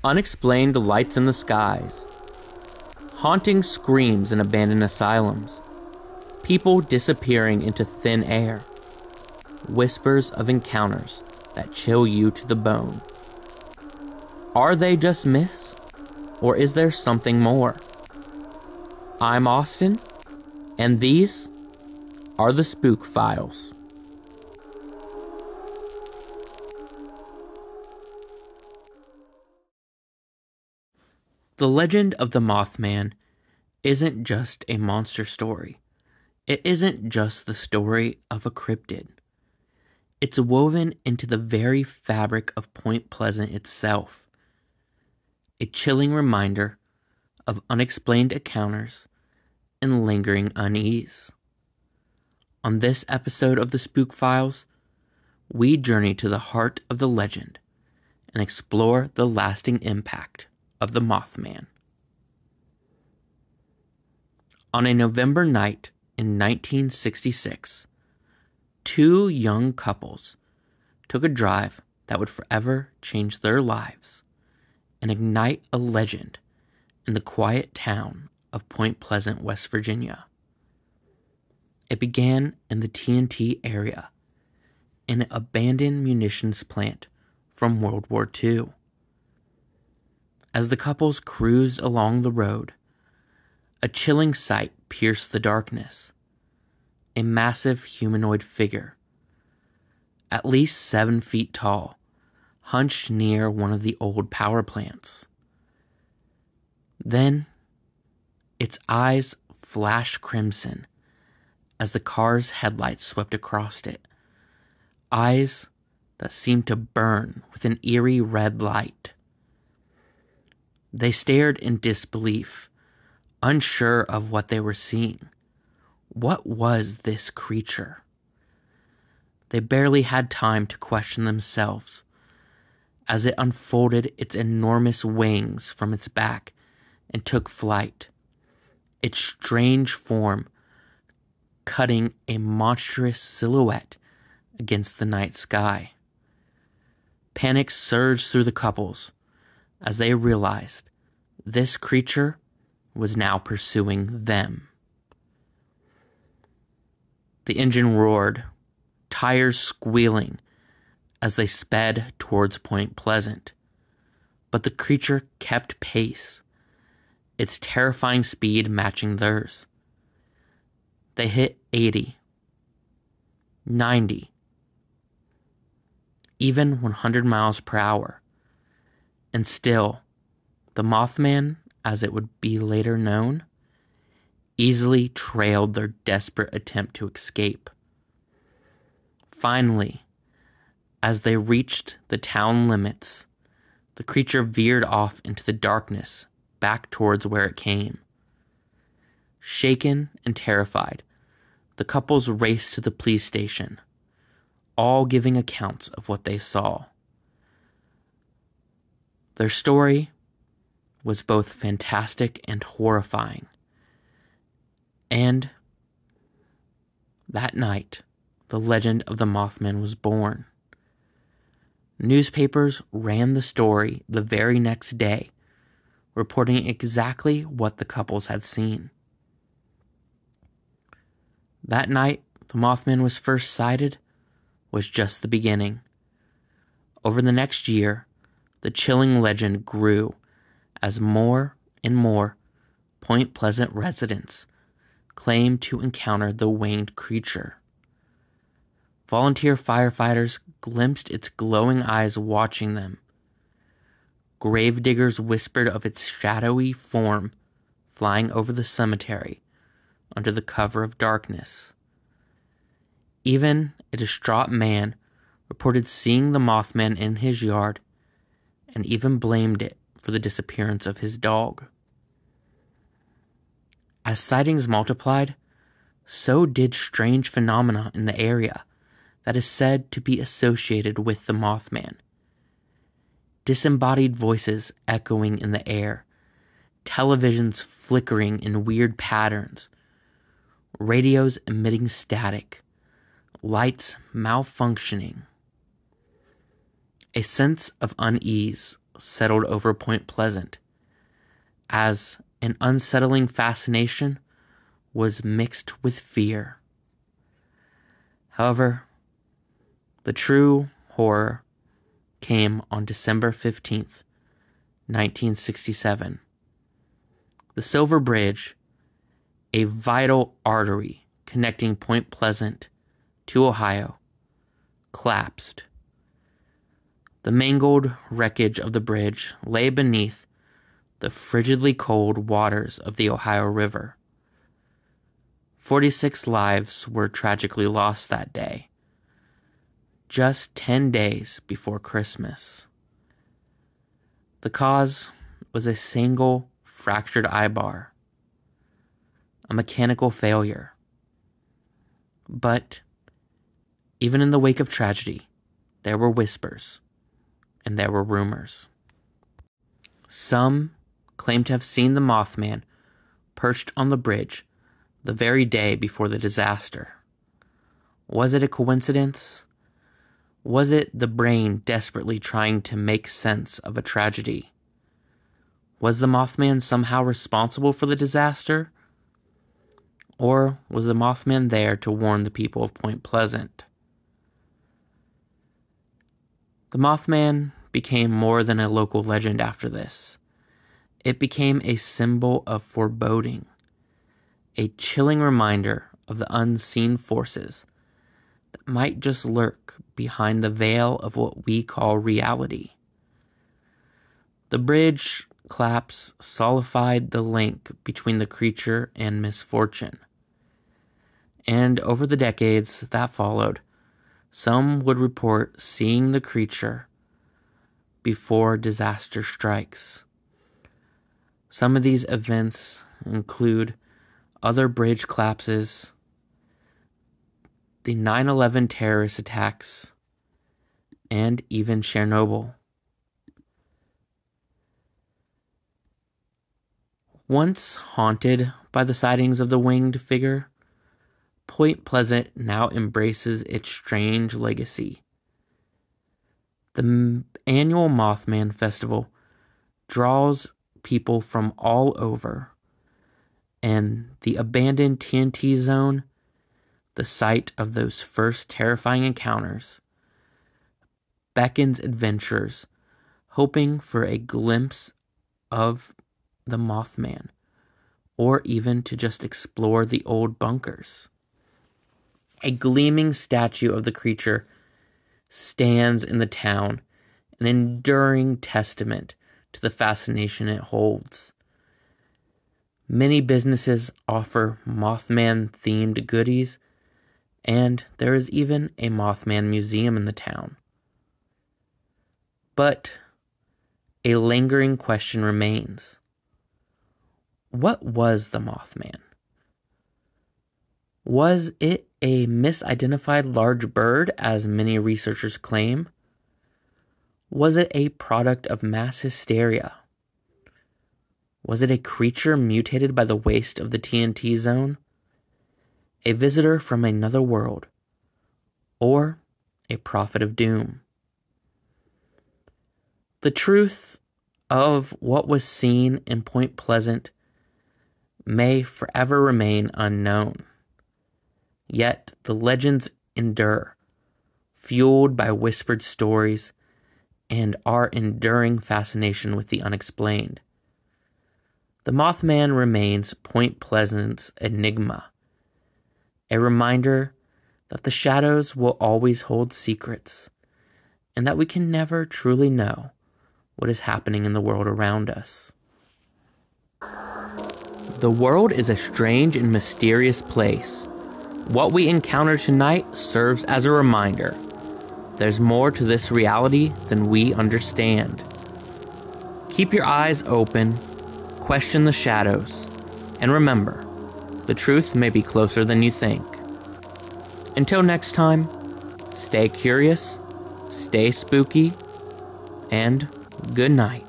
Unexplained lights in the skies, haunting screams in abandoned asylums, people disappearing into thin air, whispers of encounters that chill you to the bone. Are they just myths, or is there something more? I'm Austin, and these are the Spook Files. The legend of the Mothman isn't just a monster story. It isn't just the story of a cryptid. It's woven into the very fabric of Point Pleasant itself. A chilling reminder of unexplained encounters and lingering unease. On this episode of the Spook Files, we journey to the heart of the legend and explore the lasting impact of the Mothman. On a November night in 1966, two young couples took a drive that would forever change their lives and ignite a legend in the quiet town of Point Pleasant, West Virginia. It began in the TNT area, in an abandoned munitions plant from World War II. As the couples cruised along the road, a chilling sight pierced the darkness. A massive humanoid figure, at least 7 feet tall, hunched near one of the old power plants. Then, its eyes flashed crimson as the car's headlights swept across it. Eyes that seemed to burn with an eerie red light. They stared in disbelief, unsure of what they were seeing. What was this creature? They barely had time to question themselves as it unfolded its enormous wings from its back and took flight, its strange form cutting a monstrous silhouette against the night sky. Panic surged through the couples as they realized this creature was now pursuing them. The engine roared, tires squealing as they sped towards Point Pleasant. But the creature kept pace, its terrifying speed matching theirs. They hit 80, 90, even 100 miles per hour. And still, the Mothman, as it would be later known, easily trailed their desperate attempt to escape. Finally, as they reached the town limits, the creature veered off into the darkness back towards where it came. Shaken and terrified, the couples raced to the police station, all giving accounts of what they saw. Their story was both fantastic and horrifying. And that night, the legend of the Mothman was born. Newspapers ran the story the very next day, reporting exactly what the couples had seen. That night the Mothman was first sighted was just the beginning. Over the next year, the chilling legend grew as more and more Point Pleasant residents claimed to encounter the winged creature. Volunteer firefighters glimpsed its glowing eyes watching them. Gravediggers whispered of its shadowy form flying over the cemetery under the cover of darkness. Even a distraught man reported seeing the Mothman in his yard and even blamed it for the disappearance of his dog. As sightings multiplied, so did strange phenomena in the area that is said to be associated with the Mothman. Disembodied voices echoing in the air, televisions flickering in weird patterns, radios emitting static, lights malfunctioning. A sense of unease settled over Point Pleasant, as an unsettling fascination was mixed with fear. However, the true horror came on December 15th, 1967. The Silver Bridge, a vital artery connecting Point Pleasant to Ohio, collapsed. The mangled wreckage of the bridge lay beneath the frigidly cold waters of the Ohio River. 46 lives were tragically lost that day, just 10 days before Christmas. The cause was a single fractured eye bar, a mechanical failure. But even in the wake of tragedy, there were whispers and there were rumors. Some claimed to have seen the Mothman perched on the bridge the very day before the disaster. Was it a coincidence? Was it the brain desperately trying to make sense of a tragedy? Was the Mothman somehow responsible for the disaster? Or was the Mothman there to warn the people of Point Pleasant? The Mothman became more than a local legend after this. It became a symbol of foreboding, a chilling reminder of the unseen forces that might just lurk behind the veil of what we call reality. The bridge collapse solidified the link between the creature and misfortune. And over the decades that followed, some would report seeing the creature before disaster strikes. Some of these events include other bridge collapses, the 9/11 terrorist attacks, and even Chernobyl. Once haunted by the sightings of the winged figure, Point Pleasant now embraces its strange legacy. The annual Mothman Festival draws people from all over, and the abandoned TNT zone, the site of those first terrifying encounters, beckons adventurers hoping for a glimpse of the Mothman, or even to just explore the old bunkers. A gleaming statue of the creature stands in the town, an enduring testament to the fascination it holds. Many businesses offer Mothman-themed goodies, and there is even a Mothman museum in the town. But a lingering question remains. What was the Mothman? Was it a misidentified large bird, as many researchers claim? Was it a product of mass hysteria? Was it a creature mutated by the waste of the TNT zone? A visitor from another world? Or a prophet of doom? The truth of what was seen in Point Pleasant may forever remain unknown. Yet the legends endure, fueled by whispered stories and our enduring fascination with the unexplained. The Mothman remains Point Pleasant's enigma, a reminder that the shadows will always hold secrets, and that we can never truly know what is happening in the world around us. The world is a strange and mysterious place. What we encounter tonight serves as a reminder. There's more to this reality than we understand. Keep your eyes open, question the shadows, and remember, the truth may be closer than you think. Until next time, stay curious, stay spooky, and good night.